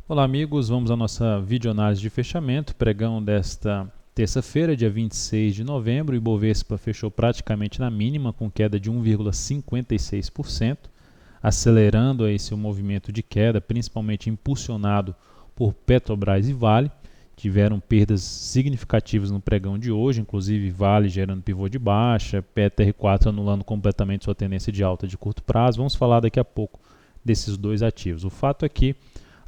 Olá amigos, vamos à nossa videoanálise de fechamento, pregão desta terça-feira, dia 26 de novembro. O Ibovespa fechou praticamente na mínima, com queda de 1,56%, acelerando aí seu movimento de queda, principalmente impulsionado por Petrobras e Vale. Tiveram perdas significativas no pregão de hoje, inclusive Vale gerando pivô de baixa, PTR4 anulando completamente sua tendência de alta de curto prazo. Vamos falar daqui a pouco desses dois ativos. O fato é que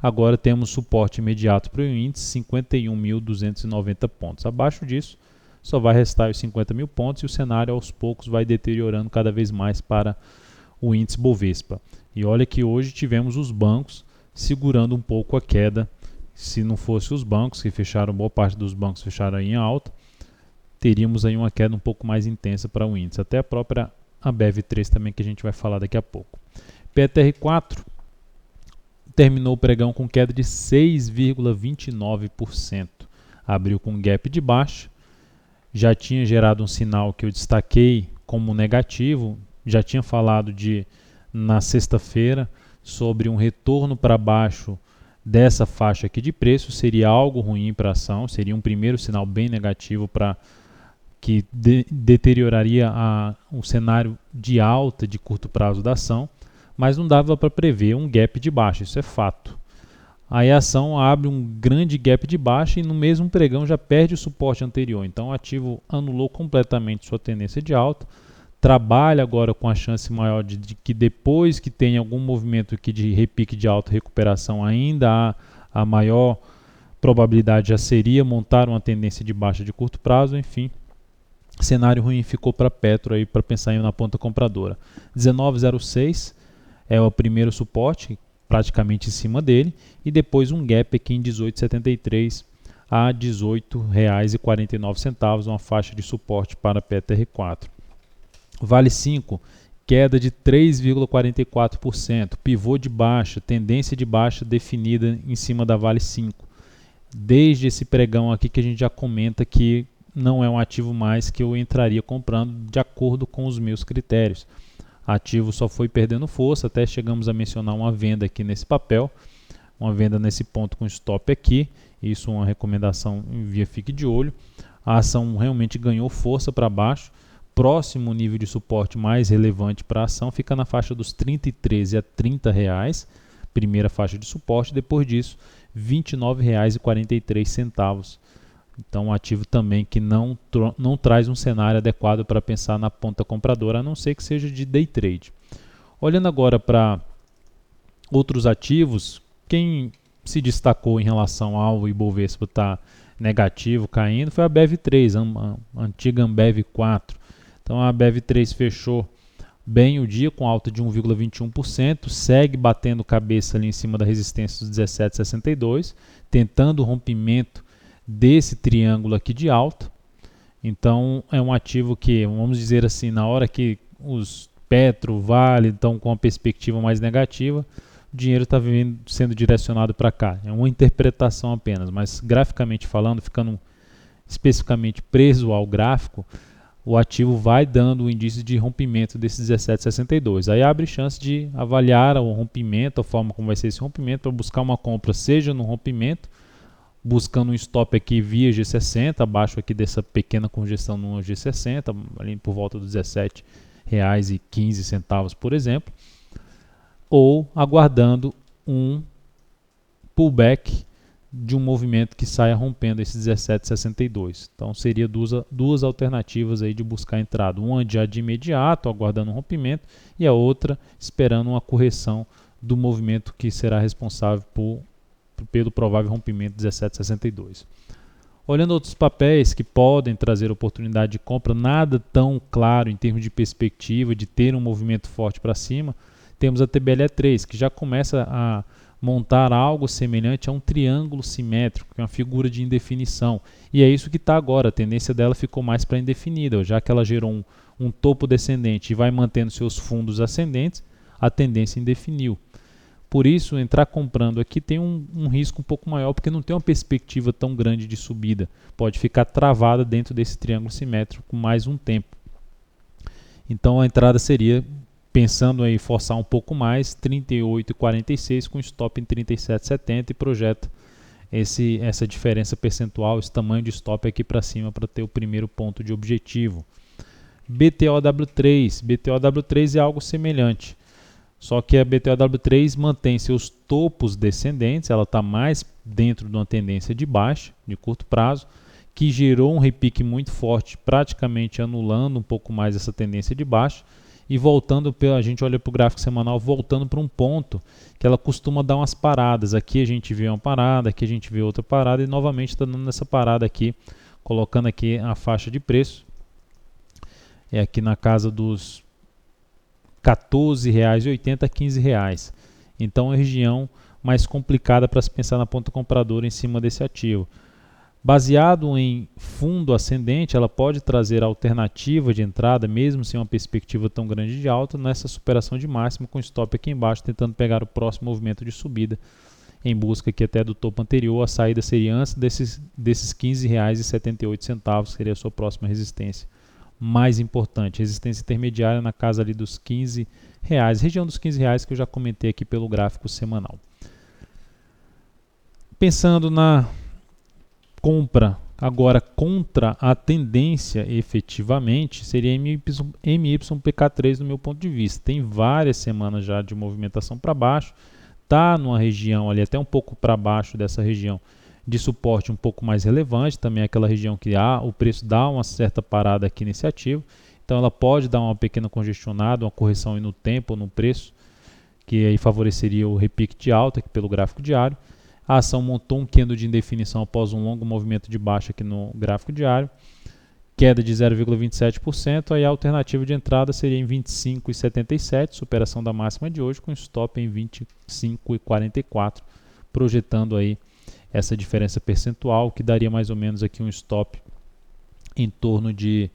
agora temos suporte imediato para o índice, 51.290 pontos. Abaixo disso, só vai restar os 50 mil pontos e o cenário aos poucos vai deteriorando cada vez mais para o índice Bovespa. E olha que hoje tivemos os bancos segurando um pouco a queda. Se não fosse os bancos, que fecharam, boa parte dos bancos fecharam aí em alta, teríamos aí uma queda um pouco mais intensa para o índice. Até a própria Ambev3 também, que a gente vai falar daqui a pouco. PTR4 terminou o pregão com queda de 6,29%. Abriu com gap de baixa. Já tinha gerado um sinal que eu destaquei como negativo. Já tinha falado na sexta-feira sobre um retorno para baixo dessa faixa aqui de preço. Seria algo ruim para a ação. Seria um primeiro sinal bem negativo que deterioraria o cenário de alta de curto prazo da ação. Mas não dava para prever um gap de baixa, isso é fato. Aí a ação abre um grande gap de baixa e no mesmo pregão já perde o suporte anterior. Então o ativo anulou completamente sua tendência de alta, trabalha agora com a chance maior de que depois que tenha algum movimento aqui de repique de alta recuperação, ainda a maior probabilidade já seria montar uma tendência de baixa de curto prazo. Enfim, cenário ruim ficou para Petro aí para pensar na ponta compradora. 19,06 é o primeiro suporte, praticamente em cima dele, e depois um gap aqui em 18,73 a R$ 18,49, uma faixa de suporte para PTR4. Vale 5, queda de 3,44%, pivô de baixa, tendência de baixa definida em cima da Vale 5. Desde esse pregão aqui que a gente já comenta que não é um ativo mais que eu entraria comprando de acordo com os meus critérios. Ativo só foi perdendo força, até chegamos a mencionar uma venda aqui nesse papel, uma venda nesse ponto com stop aqui, isso é uma recomendação via fique de olho. A ação realmente ganhou força para baixo, próximo nível de suporte mais relevante para a ação fica na faixa dos 33 a 30 reais, primeira faixa de suporte, depois disso R$ 29,43. Então, um ativo também que não traz um cenário adequado para pensar na ponta compradora, a não ser que seja de day trade. Olhando agora para outros ativos, quem se destacou em relação ao Ibovespa está negativo, caindo, foi a Ambev3, a antiga Ambev4. Então, a Ambev3 fechou bem o dia, com alta de 1,21%, segue batendo cabeça ali em cima da resistência dos 17,62, tentando o rompimento desse triângulo aqui de alta. Então é um ativo que, vamos dizer assim, na hora que os Petro, Vale estão com uma perspectiva mais negativa, o dinheiro está sendo direcionado para cá. É uma interpretação apenas, mas graficamente falando, ficando especificamente preso ao gráfico, o ativo vai dando o indício de rompimento desses 17,62. Aí abre chance de avaliar o rompimento, a forma como vai ser esse rompimento, para buscar uma compra, seja no rompimento, buscando um stop aqui via G60, abaixo aqui dessa pequena congestão no G60, ali por volta dos R$ 17,15, por exemplo, ou aguardando um pullback de um movimento que saia rompendo esses 17,62. Então seria duas alternativas aí de buscar a entrada, uma já de imediato, aguardando um rompimento, e a outra esperando uma correção do movimento que será responsável pelo provável rompimento 17,62. Olhando outros papéis que podem trazer oportunidade de compra, nada tão claro em termos de perspectiva de ter um movimento forte para cima, temos a TBLE3, que já começa a montar algo semelhante a um triângulo simétrico, que é uma figura de indefinição. E é isso que está agora, a tendência dela ficou mais para indefinida, já que ela gerou um topo descendente e vai mantendo seus fundos ascendentes, a tendência indefiniu. Por isso, entrar comprando aqui tem um risco um pouco maior, porque não tem uma perspectiva tão grande de subida. Pode ficar travada dentro desse triângulo simétrico mais um tempo. Então, a entrada seria pensando em forçar um pouco mais, 38,46 com stop em 37,70 e projeta essa diferença percentual, esse tamanho de stop aqui para cima para ter o primeiro ponto de objetivo. BTOW3 é algo semelhante, só que a BTOW3 mantém seus topos descendentes, ela está mais dentro de uma tendência de baixa, de curto prazo, que gerou um repique muito forte, praticamente anulando um pouco mais essa tendência de baixa, e voltando, a gente olha para o gráfico semanal, voltando para um ponto que ela costuma dar umas paradas. Aqui a gente vê uma parada, aqui a gente vê outra parada, e novamente está dando essa parada aqui, colocando aqui a faixa de preço. É aqui na casa dos R$ 14,80 a R$ 15,00. Então é uma região mais complicada para se pensar na ponta compradora em cima desse ativo. Baseado em fundo ascendente, ela pode trazer alternativa de entrada, mesmo sem uma perspectiva tão grande de alta, nessa superação de máxima com stop aqui embaixo, tentando pegar o próximo movimento de subida, em busca aqui até do topo anterior. A saída seria antes desses R$ 15,78, seria a sua próxima resistência mais importante. Resistência intermediária na casa ali dos R$ 15,00, região dos R$ 15,00 que eu já comentei aqui pelo gráfico semanal. Pensando na compra agora contra a tendência efetivamente, seria MYPK3 no meu ponto de vista. Tem várias semanas já de movimentação para baixo, está numa região ali até um pouco para baixo dessa região de suporte um pouco mais relevante, também aquela região que o preço dá uma certa parada aqui nesse ativo, então ela pode dar uma pequena congestionada, uma correção aí no tempo ou no preço, que aí favoreceria o repique de alta aqui pelo gráfico diário. A ação montou um candle de indefinição após um longo movimento de baixa aqui no gráfico diário, queda de 0,27%, aí a alternativa de entrada seria em 25,77, superação da máxima de hoje, com stop em 25,44, projetando aí essa diferença percentual, que daria mais ou menos aqui um stop em torno de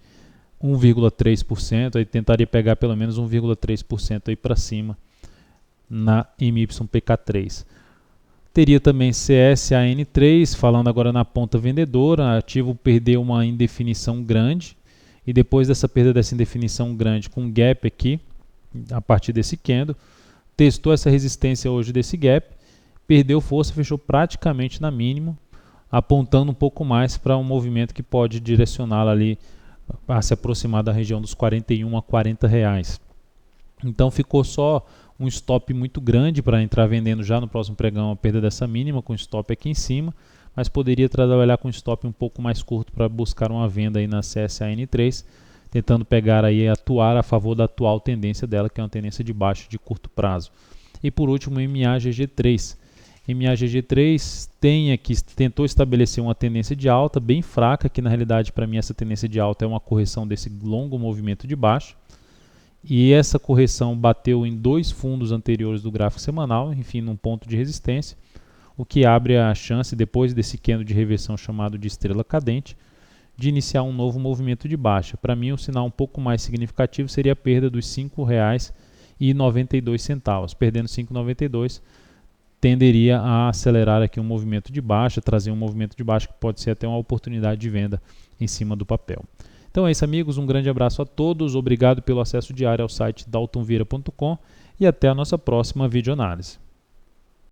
1,3%, aí tentaria pegar pelo menos 1,3% aí para cima na MYPK3. Teria também CSAN3, falando agora na ponta vendedora, ativo perdeu uma indefinição grande, e depois dessa perda dessa indefinição grande com gap aqui, a partir desse candle, testou essa resistência hoje desse gap, perdeu força, fechou praticamente na mínima, apontando um pouco mais para um movimento que pode direcioná-la ali a se aproximar da região dos 41 a 40 reais. Então ficou só um stop muito grande para entrar vendendo já no próximo pregão a perda dessa mínima, com stop aqui em cima, mas poderia trabalhar com stop um pouco mais curto para buscar uma venda aí na CSAN3, tentando pegar aí, atuar a favor da atual tendência dela, que é uma tendência de baixa de curto prazo. E por último, MAGG3. MAGG3 tentou estabelecer uma tendência de alta bem fraca, que na realidade para mim essa tendência de alta é uma correção desse longo movimento de baixa. E essa correção bateu em dois fundos anteriores do gráfico semanal, enfim, num ponto de resistência, o que abre a chance, depois desse candle de reversão chamado de estrela cadente, de iniciar um novo movimento de baixa. Para mim, um sinal um pouco mais significativo seria a perda dos R$ 5,92. Perdendo R$ 5,92, tenderia a acelerar aqui um movimento de baixa, trazer um movimento de baixa que pode ser até uma oportunidade de venda em cima do papel. Então é isso, amigos, um grande abraço a todos, obrigado pelo acesso diário ao site daltonvieira.com e até a nossa próxima videoanálise.